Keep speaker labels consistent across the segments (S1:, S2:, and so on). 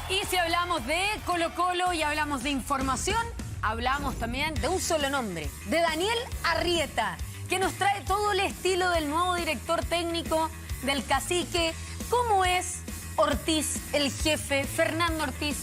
S1: Y si hablamos de Colo-Colo y hablamos de información, hablamos también de un solo nombre, de Daniel Arrieta, que nos trae todo el estilo del nuevo director técnico del Cacique. ¿Cómo es Ortiz, el jefe, Fernando Ortiz?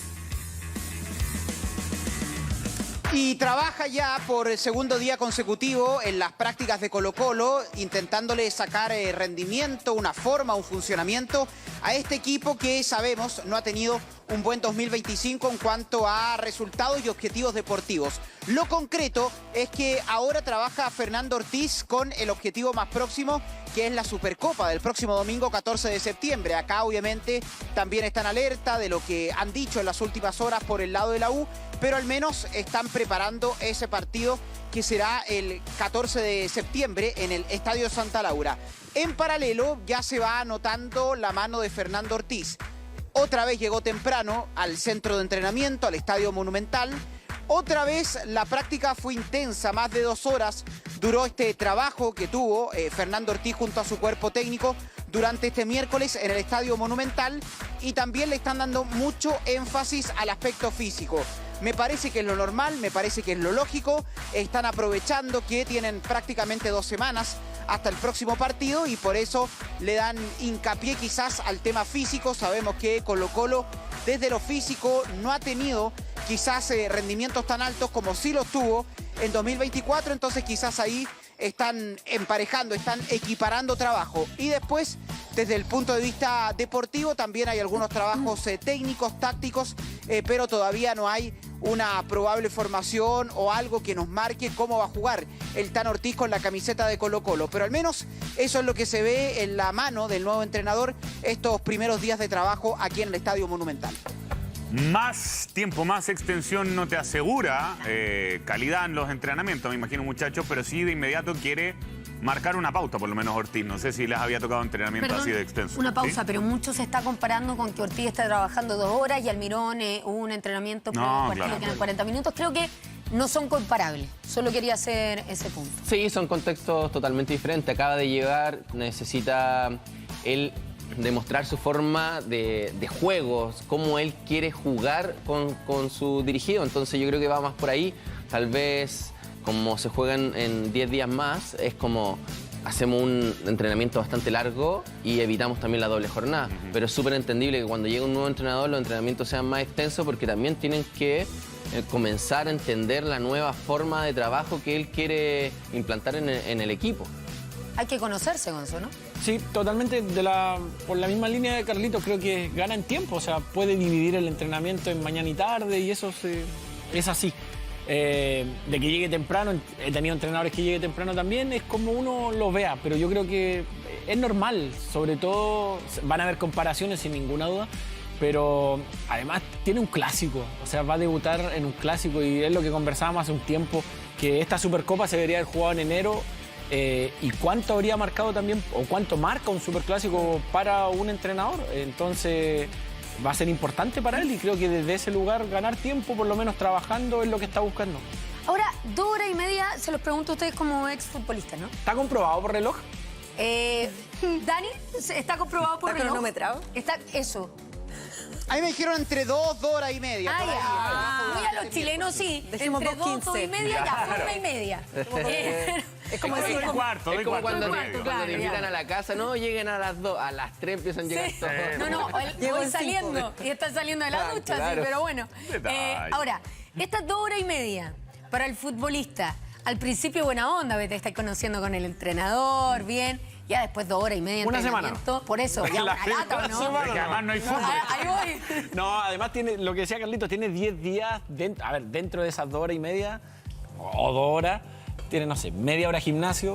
S2: Y trabaja ya por el segundo día consecutivo en las prácticas de Colo-Colo, intentándole sacar rendimiento, una forma, un funcionamiento a este equipo que sabemos no ha tenido un buen 2025 en cuanto a resultados y objetivos deportivos. Lo concreto es que ahora trabaja Fernando Ortiz con el objetivo más próximo, que es la Supercopa del próximo domingo 14 de septiembre. Acá obviamente también están alerta de lo que han dicho en las últimas horas por el lado de la U, pero al menos están preparando ese partido que será el 14 de septiembre en el Estadio Santa Laura. En paralelo ya se va anotando la mano de Fernando Ortiz. Otra vez llegó temprano al centro de entrenamiento, al Estadio Monumental. Otra vez la práctica fue intensa, más de 2 horas duró este trabajo que tuvo Fernando Ortiz junto a su cuerpo técnico durante este miércoles en el Estadio Monumental, y también le están dando mucho énfasis al aspecto físico. Me parece que es lo normal, me parece que es lo lógico. Están aprovechando que tienen prácticamente 2 semanas hasta el próximo partido y por eso le dan hincapié quizás al tema físico. Sabemos que Colo-Colo desde lo físico no ha tenido quizás rendimientos tan altos como sí los tuvo en 2024, entonces quizás ahí están emparejando, están equiparando trabajo. Y después, desde el punto de vista deportivo, también hay algunos trabajos técnicos, tácticos, pero todavía no hay una probable formación o algo que nos marque cómo va a jugar el Tan Ortiz con la camiseta de Colo-Colo. Pero al menos eso es lo que se ve en la mano del nuevo entrenador estos primeros días de trabajo aquí en el Estadio Monumental.
S3: Más tiempo, más extensión no te asegura calidad en los entrenamientos, me imagino, muchachos, pero sí de inmediato quiere marcar una pauta, por lo menos Ortiz. No sé si les había tocado entrenamiento así de extenso.
S1: Una pausa,
S3: ¿sí?
S1: Pero mucho se está comparando con que Ortiz está trabajando 2 horas y Almirón hubo un entrenamiento
S3: claro,
S1: que eran 40 minutos. Creo que no son comparables. Solo quería hacer ese punto.
S4: Sí, son contextos totalmente diferentes. Acaba de llegar, necesita él demostrar su forma de juegos, cómo él quiere jugar con su dirigido. Entonces yo creo que va más por ahí. Tal vez, como se juegan en 10 días más, es como hacemos un entrenamiento bastante largo y evitamos también la doble jornada. Pero es súper entendible que cuando llega un nuevo entrenador los entrenamientos sean más extensos, porque también tienen que comenzar a entender la nueva forma de trabajo que él quiere implantar en el equipo.
S1: Hay que conocerse, Gonzo, ¿no?
S5: Sí, totalmente por la misma línea de Carlito. Creo que gana en tiempo, o sea, puede dividir el entrenamiento en mañana y tarde y eso es así. De que llegue temprano, he tenido entrenadores que lleguen temprano también, es como uno lo vea, pero yo creo que es normal. Sobre todo van a haber comparaciones sin ninguna duda, pero además tiene un clásico, o sea, va a debutar en un clásico y es lo que conversábamos hace un tiempo, que esta Supercopa se debería haber jugado en enero. ¿Y cuánto habría marcado también, o cuánto marca un superclásico para un entrenador? Entonces va a ser importante para él y creo que desde ese lugar ganar tiempo, por lo menos trabajando, es lo que está buscando.
S1: Ahora, 2 horas y media, se los pregunto a ustedes como exfutbolistas, ¿no?
S5: ¿Está comprobado por reloj?
S1: Dani, ¿está comprobado por reloj?
S6: cronometrado?
S1: Está, eso.
S2: A mí me dijeron entre 2 horas y media. por ahí.
S1: Muy a los chilenos sí.
S6: Dejemos
S1: Entre 2, 2 y
S6: 2:15.
S1: media, ya, 1 y media.
S6: Es como
S3: Doy
S6: decir,
S3: cuarto,
S4: Es como cuando
S1: cuarto, claro,
S4: te invitan a la casa, no lleguen a las 2, a las 3 empiezan a llegar todos.
S1: No,
S6: Llego
S1: voy
S6: en
S1: saliendo y están saliendo de la
S4: Ah,
S1: ducha,
S4: claro.
S1: sí, pero bueno.
S3: Detalle.
S1: Ahora, estas 2 horas y media para el futbolista, al principio buena onda, te estás conociendo con el entrenador, bien, ya después 2 horas y media de
S5: Una
S1: entrenamiento. Por eso, ya
S5: La
S1: una
S5: primera
S1: lata, ¿no?
S5: semana.
S3: Es que además no hay fútbol.
S1: Ahí voy.
S5: No, además tiene, lo que decía Carlito, tiene 10 días, dentro de esas 2 horas y media, o 2 horas, tiene, no sé, media hora gimnasio,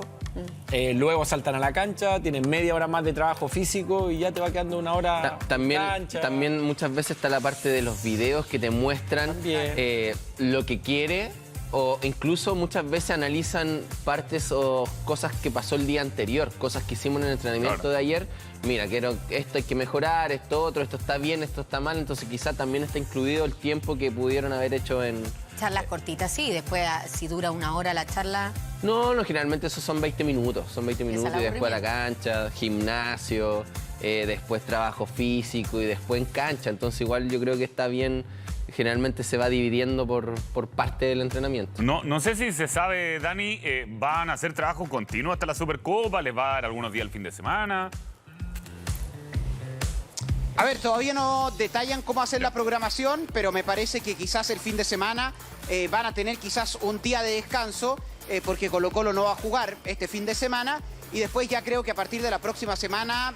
S5: luego saltan a la cancha, tienen media hora más de trabajo físico y ya te va quedando 1 hora cancha.
S4: También muchas veces está la parte de los videos que te muestran lo que quiere, o incluso muchas veces analizan partes o cosas que pasó el día anterior, cosas que hicimos en el entrenamiento de ayer. Mira, esto hay que mejorar, esto otro, esto está bien, esto está mal, entonces quizá también está incluido el tiempo que pudieron haber hecho en...
S1: Charlas cortitas, sí, después si dura 1 hora la charla...
S4: No, generalmente esos son 20 minutos, son 20 minutos y después a la
S1: aburrimiento.
S4: cancha, gimnasio, después trabajo físico y después en cancha. Entonces igual yo creo que está bien, generalmente se va dividiendo por parte del entrenamiento.
S3: No sé si se sabe, Dani, ¿van a hacer trabajo continuo hasta la Supercopa? ¿Les va a dar algunos días el fin de semana?
S2: A ver, todavía no detallan cómo hacer la programación, pero me parece que quizás el fin de semana van a tener quizás un día de descanso, porque Colo-Colo no va a jugar este fin de semana, y después ya creo que a partir de la próxima semana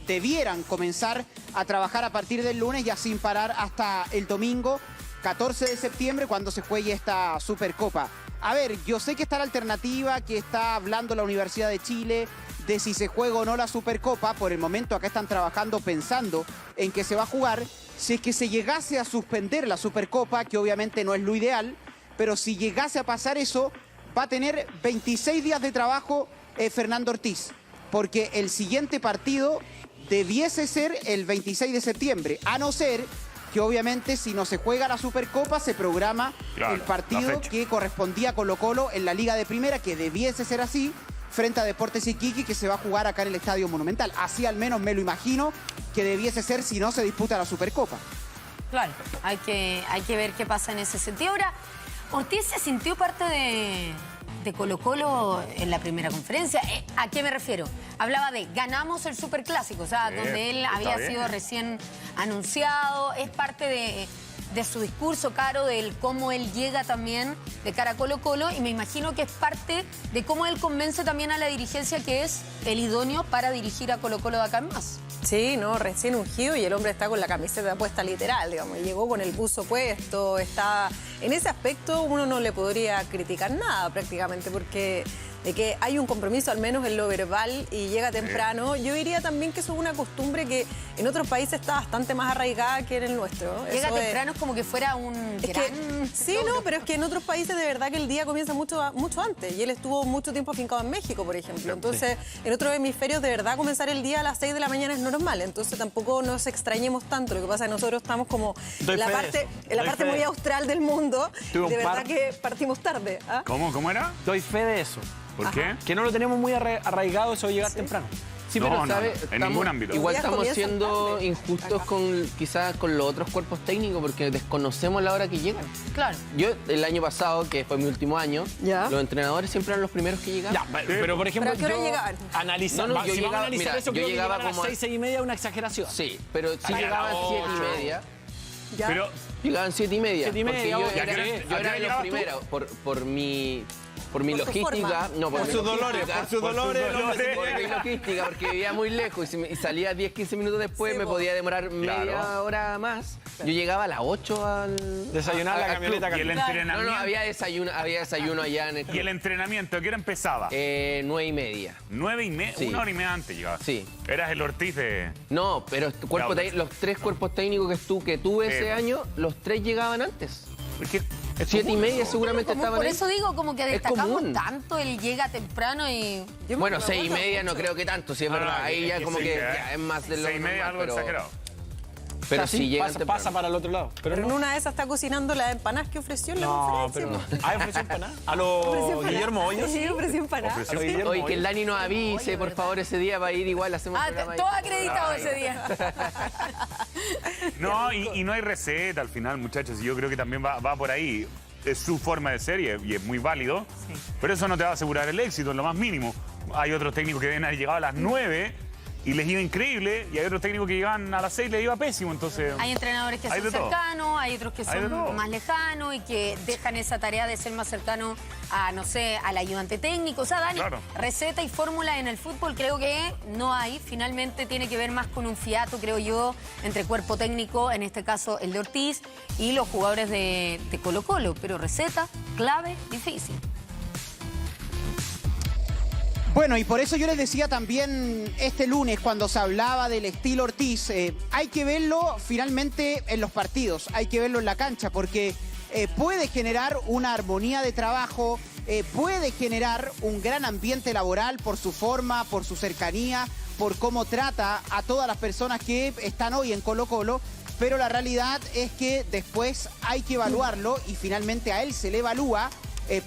S2: debieran comenzar a trabajar a partir del lunes, ya sin parar hasta el domingo 14 de septiembre, cuando se juegue esta Supercopa. A ver, yo sé que está la alternativa que está hablando la Universidad de Chile de si se juega o no la Supercopa. Por el momento acá están trabajando pensando en que se va a jugar. Si es que se llegase a suspender la Supercopa, que obviamente no es lo ideal, pero si llegase a pasar eso, va a tener 26 días de trabajo Fernando Ortiz, porque el siguiente partido debiese ser el 26 de septiembre, a no ser que obviamente si no se juega la Supercopa se programa
S3: Claro,
S2: el
S3: la
S2: partido
S3: fecha.
S2: que correspondía a Colo-Colo en la Liga de Primera, que debiese ser así, frente a Deportes Iquique, que se va a jugar acá en el Estadio Monumental. Así al menos me lo imagino que debiese ser si no se disputa la Supercopa.
S1: Claro, hay que ver qué pasa en ese sentido. Ahora, Ortiz se sintió parte de Colo-Colo en la primera conferencia. ¿A qué me refiero? Hablaba de ganamos el Superclásico, o sea, donde él
S3: está
S1: había
S3: bien.
S1: sido recién anunciado. Es parte de su discurso, Caro, del cómo él llega también de cara a Colo-Colo, y me imagino que es parte de cómo él convence también a la dirigencia que es el idóneo para dirigir a Colo-Colo de acá en más.
S6: Sí, no, recién ungido y el hombre está con la camiseta puesta literal, digamos. Llegó con el buzo puesto, está... En ese aspecto uno no le podría criticar nada prácticamente, porque de que hay un compromiso al menos en lo verbal y llega temprano. Yo diría también que eso es una costumbre que en otros países está bastante más arraigada que en el nuestro.
S1: Llega
S6: Eso de-
S1: temprano, es como que fuera un
S6: Es que,
S1: gran...
S6: sí, no, pero es que en otros países de verdad que el día comienza mucho antes. Y él estuvo mucho tiempo afincado en México, por ejemplo. Entonces, en otros hemisferios de verdad comenzar el día a las 6 de la mañana es normal. Entonces tampoco nos extrañemos tanto. Lo que pasa es que nosotros estamos como
S5: Doy
S6: en la
S5: fe de
S6: parte,
S5: eso.
S6: en la
S5: Doy
S6: parte
S5: fe de
S6: muy
S5: eso.
S6: austral del mundo.
S5: Tuve un
S6: De verdad
S5: par.
S6: que partimos tarde. ¿Ah?
S3: ¿Cómo era?
S5: Doy fe de eso.
S3: ¿Por qué?
S5: Que no lo tenemos muy arraigado eso de llegar temprano.
S4: Sí,
S3: No,
S4: pero
S3: no,
S4: ¿sabe?
S3: no, en ningún ámbito.
S4: Igual
S6: Los días
S4: estamos
S6: comienzan
S4: siendo
S6: tarde.
S4: injustos quizás con los otros cuerpos técnicos porque desconocemos la hora que llegan.
S1: Claro.
S4: Yo, el año pasado, que fue mi último año,
S6: Ya.
S4: los entrenadores siempre eran los primeros que llegaban.
S5: Ya, pero por ejemplo,
S6: ¿Pero a qué hora
S5: yo
S6: llegaban?
S5: analizar,
S4: No, no, yo
S5: si vamos a
S4: llegaba-
S5: analizar
S4: mira,
S5: eso,
S4: yo
S5: creo que
S4: llegaba
S5: llegar a las
S4: como a-
S5: 6:30 es una exageración.
S4: Sí, pero si
S5: A
S4: llegaban
S5: las
S4: 7:30,
S6: ¿Ya?
S3: Pero,
S4: llegaban 7:30.
S5: 7:30,
S4: porque yo
S5: ¿a qué
S4: era,
S5: hora-
S4: yo
S5: a qué
S4: era
S5: hora
S4: de los
S5: llegabas tú?
S4: primeros, por mi
S6: Por su
S4: logística,
S6: forma.
S4: no,
S5: Por
S4: mi
S5: sus dolores,
S4: logística,
S5: por sus dolores.
S4: por mi logística, porque vivía muy lejos y salía 10-15 minutos después,
S6: Sí,
S4: me
S6: po.
S4: podía demorar media hora más. Yo llegaba a las 8 al...
S5: Desayunar la
S4: al
S5: camioneta
S4: club.
S3: y el
S5: Carlito.
S4: No,
S3: entrenamiento.
S4: no, había desayuno allá en el
S3: ¿Y el
S4: club.
S3: entrenamiento a qué hora empezaba?
S4: 9:30.
S3: 9:30,
S4: Sí.
S3: 1 hora y media antes llegaba.
S4: Sí.
S3: Eras el Ortiz de...
S4: No, pero los tres cuerpos técnicos que tuve ese
S3: pues.
S4: año, los tres llegaban antes.
S3: Porque es
S4: 7:30
S3: común,
S4: seguramente
S1: Como
S4: estaban
S1: por
S4: ahí.
S1: eso digo, como que
S4: Es
S1: destacamos
S4: común.
S1: tanto, él llega temprano y...
S6: Yo me
S4: Bueno,
S6: acuerdo
S4: 6:30 no
S6: mucho.
S4: creo que tanto, si es
S3: Ah,
S4: verdad. Ahí
S3: es
S4: ya
S3: que
S4: como
S3: sí,
S4: que
S3: que
S4: ya es más de lo
S3: 6:30 algo
S4: normal,
S3: exagerado.
S4: pero
S5: O sea,
S4: si llegan
S5: pasa,
S4: temprano.
S5: pasa para el otro lado.
S6: Pero en una de esas está cocinando las empanadas que ofreció en la
S5: No,
S6: conferencia.
S5: pero no. ¿Hay ofreció empanada? ¿A
S6: Ofreció
S5: los
S6: empanadas.
S5: Guillermo Hoyos?
S6: Sí, ofreció empanadas.
S3: Ofreció-
S5: A los Guillermo
S4: Oye, que el
S5: Hoyos.
S4: Dani nos avise, por favor, ese día va a ir igual, hacemos
S1: Ah,
S4: programa ahí.
S1: todo acreditado ese día.
S3: No, y no hay receta al final, muchachos. Y yo creo que también va por ahí. Es su forma de ser y es muy válido. Pero eso no te va a asegurar el éxito en lo más mínimo. Hay otros técnicos que deben haber llegado a las 9 y les iba increíble. Y hay otros técnicos que llegaban a las 6 y les iba pésimo. Entonces,
S1: Hay entrenadores que
S3: Hay
S1: son
S3: de todo.
S1: cercanos, hay otros que
S3: Hay de todo.
S1: son más lejanos y que dejan esa tarea de ser más cercano a, no sé, al ayudante técnico. O sea, Dani,
S3: Claro.
S1: receta y fórmula en el fútbol creo que no hay. Finalmente tiene que ver más con un fiato, creo yo, entre cuerpo técnico, en este caso el de Ortiz, y los jugadores de Colo-Colo. Pero receta, clave, difícil.
S2: Bueno, y por eso yo les decía también este lunes cuando se hablaba del estilo Ortiz, hay que verlo finalmente en los partidos, hay que verlo en la cancha, porque puede generar una armonía de trabajo, puede generar un gran ambiente laboral por su forma, por su cercanía, por cómo trata a todas las personas que están hoy en Colo-Colo, pero la realidad es que después hay que evaluarlo y finalmente a él se le evalúa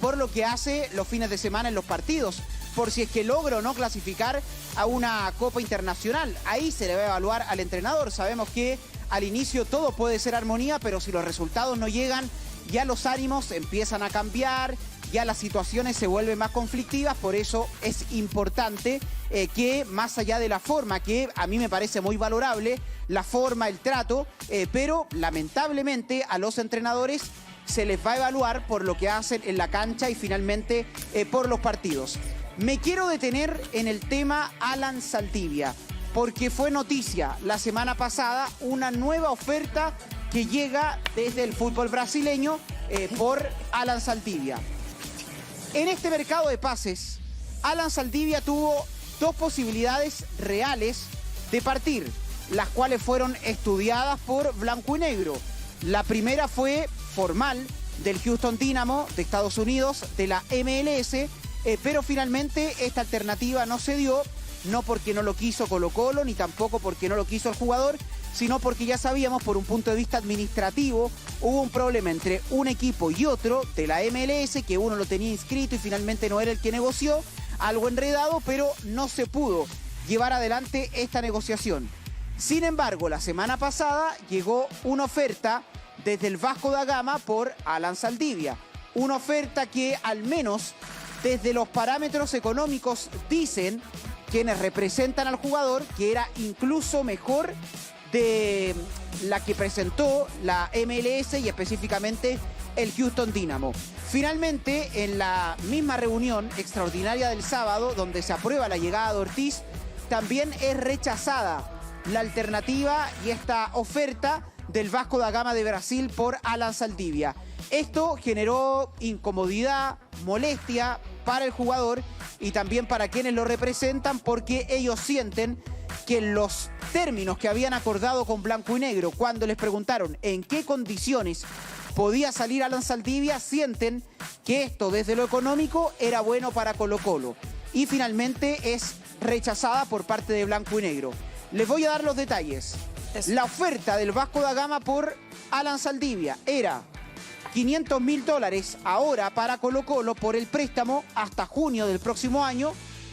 S2: por lo que hace los fines de semana en los partidos. por si es que logra o no clasificar a una Copa Internacional. Ahí se le va a evaluar al entrenador. Sabemos que al inicio todo puede ser armonía, pero si los resultados no llegan, ya los ánimos empiezan a cambiar, ya las situaciones se vuelven más conflictivas. Por eso es importante que más allá de la forma, que a mí me parece muy valorable, la forma, el trato, pero lamentablemente a los entrenadores se les va a evaluar por lo que hacen en la cancha y finalmente por los partidos. Me quiero detener en el tema Alan Saldivia, porque fue noticia la semana pasada una nueva oferta que llega desde el fútbol brasileño por Alan Saldivia. En este mercado de pases, Alan Saldivia tuvo dos posibilidades reales de partir, las cuales fueron estudiadas por Blanco y Negro. La primera fue formal, del Houston Dynamo de Estados Unidos, de la MLS, pero finalmente esta alternativa no se dio, no porque no lo quiso Colo-Colo, ni tampoco porque no lo quiso el jugador, sino porque ya sabíamos, por un punto de vista administrativo, hubo un problema entre un equipo y otro de la MLS, que uno lo tenía inscrito y finalmente no era el que negoció, algo enredado, pero no se pudo llevar adelante esta negociación. Sin embargo, la semana pasada llegó una oferta desde el Vasco da Gama por Alan Saldivia. Una oferta que al menos desde los parámetros económicos dicen quienes representan al jugador que era incluso mejor de la que presentó la MLS y específicamente el Houston Dynamo. Finalmente, en la misma reunión extraordinaria del sábado, donde se aprueba la llegada de Ortiz, también es rechazada la alternativa y esta oferta del Vasco da Gama de Brasil por Alan Saldivia. Esto generó incomodidad, molestia para el jugador y también para quienes lo representan, porque ellos sienten que los términos que habían acordado con Blanco y Negro, cuando les preguntaron en qué condiciones podía salir Alan Saldivia, sienten que esto desde lo económico era bueno para Colo-Colo. Y finalmente es rechazada por parte de Blanco y Negro. Les voy a dar los detalles. La oferta del Vasco da Gama por Alan Saldivia era $500.000 ahora para Colo-Colo por el préstamo hasta junio del próximo año,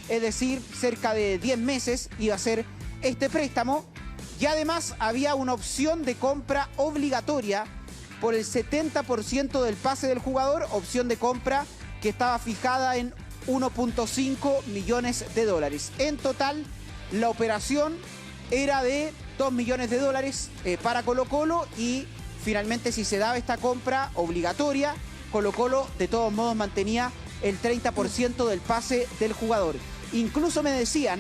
S2: es decir, cerca de 10 meses iba a ser este préstamo, y además había una opción de compra obligatoria por el 70% del pase del jugador, opción de compra que estaba fijada en $1.5 millones. En total, la operación era de $2 millones para Colo-Colo y finalmente, si se daba esta compra obligatoria, Colo-Colo de todos modos mantenía el 30% del pase del jugador. Incluso me decían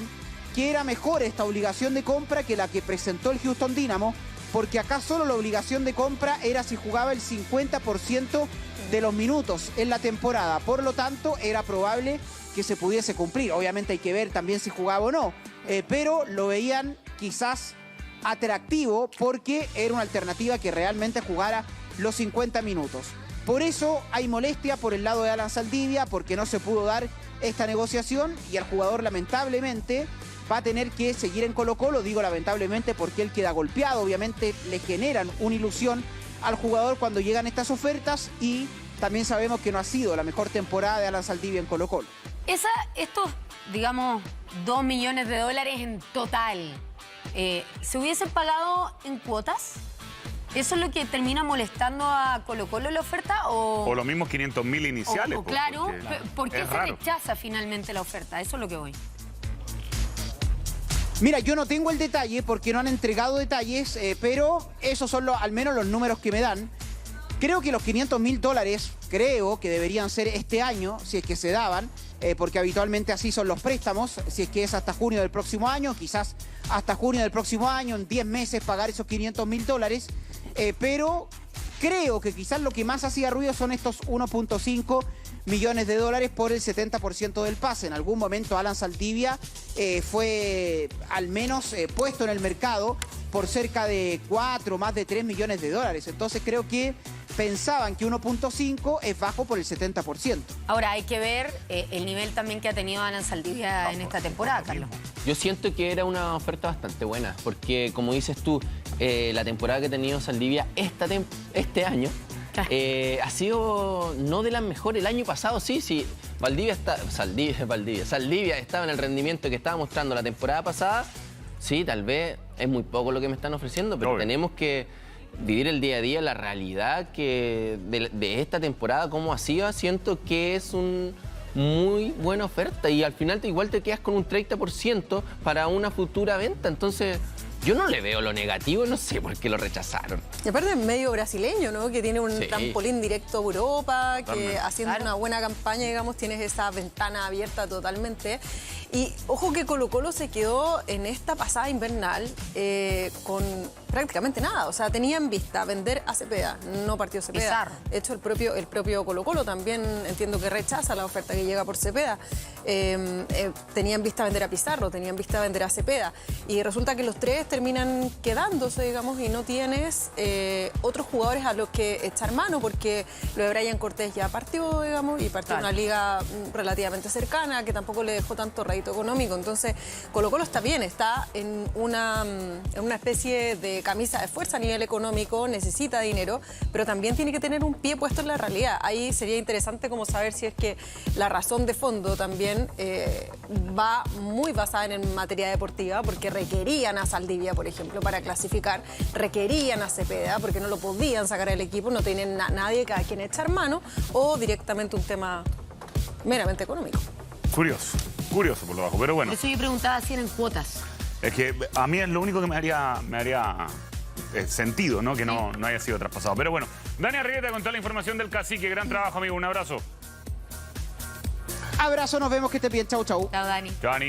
S2: que era mejor esta obligación de compra que la que presentó el Houston Dynamo, porque acá solo la obligación de compra era si jugaba el 50% de los minutos en la temporada. Por lo tanto, era probable que se pudiese cumplir. Obviamente hay que ver también si jugaba o no, pero lo veían quizás atractivo porque era una alternativa que realmente jugara los 50 minutos. Por eso hay molestia por el lado de Alan Saldivia, porque no se pudo dar esta negociación y el jugador lamentablemente va a tener que seguir en Colo-Colo. Digo lamentablemente porque él queda golpeado. Obviamente le generan una ilusión al jugador cuando llegan estas ofertas y también sabemos que no ha sido la mejor temporada de Alan Saldivia en Colo-Colo.
S1: Estos, digamos, $2 millones en total, ¿se hubiesen pagado en cuotas? ¿Eso es lo que termina molestando a Colo-Colo la oferta? O
S3: los mismos 500.000 iniciales.
S1: Claro, ¿por qué se
S3: raro.
S1: rechaza finalmente la oferta? Eso es lo que voy.
S2: Mira, yo no tengo el detalle porque no han entregado detalles, pero esos son al menos los números que me dan. Creo que los $500.000, creo que deberían ser este año, si es que se daban, porque habitualmente así son los préstamos, si es que es hasta junio del próximo año, quizás hasta junio del próximo año, en 10 meses pagar esos $500.000, pero creo que quizás lo que más hacía ruido son estos $1.5 millones por el 70% del pase. En algún momento Alan Saldivia fue al menos puesto en el mercado por cerca de 4, más de $3 millones. Entonces creo que pensaban que 1.5 es bajo por el 70%.
S1: Ahora hay que ver el nivel también que ha tenido Alan Saldivia en esta temporada, Carlos.
S4: Yo siento que era una oferta bastante buena, porque como dices tú, la temporada que ha tenido Saldivia este año ha sido no de las mejores. El año pasado sí, Saldivia estaba en el rendimiento que estaba mostrando la temporada pasada, sí, tal vez es muy poco lo que me están ofreciendo, pero tenemos que vivir el día a día, la realidad que de esta temporada, cómo ha sido. Siento que es una muy buena oferta y al final igual te quedas con un 30% para una futura venta. Entonces, yo no le veo lo negativo, no sé por qué lo rechazaron.
S6: Y aparte es medio brasileño, ¿no? Que tiene un trampolín directo a Europa, que haciendo una buena campaña, digamos, tienes esa ventana abierta totalmente. Y ojo que Colo-Colo se quedó en esta pasada invernal con prácticamente nada. O sea, tenía en vista vender a Cepeda, no partió Cepeda.
S1: Pizarro.
S6: De hecho, el propio Colo-Colo también entiendo que rechaza la oferta que llega por Cepeda. Tenía en vista vender a Pizarro, tenía en vista vender a Cepeda. Y resulta que los tres terminan quedándose, digamos, y no tienes otros jugadores a los que echar mano, porque lo de Brian Cortés ya partió, digamos, y partió en una liga relativamente cercana, que tampoco le dejó tanto rédito económico. Entonces, Colo-Colo está bien, está en una especie de camisa de fuerza a nivel económico, necesita dinero, pero también tiene que tener un pie puesto en la realidad. Ahí sería interesante como saber si es que la razón de fondo también va muy basada en materia deportiva, porque requerían a Saldivia, por ejemplo, para clasificar, requerían a Cepeda, porque no lo podían sacar del equipo, no tienen nadie a quien echar mano, o directamente un tema meramente económico.
S3: Curioso por lo bajo, pero bueno.
S1: Por eso yo preguntaba si eran cuotas.
S3: Es que a mí es lo único que me haría sentido, ¿no? Que no haya sido traspasado. Pero bueno, Dani Arrieta con toda la información del Cacique. Gran trabajo, amigo. Un abrazo.
S2: Abrazo, nos vemos, que esté bien. Chau, chau.
S1: Chao, Dani.
S3: Chao, Dani.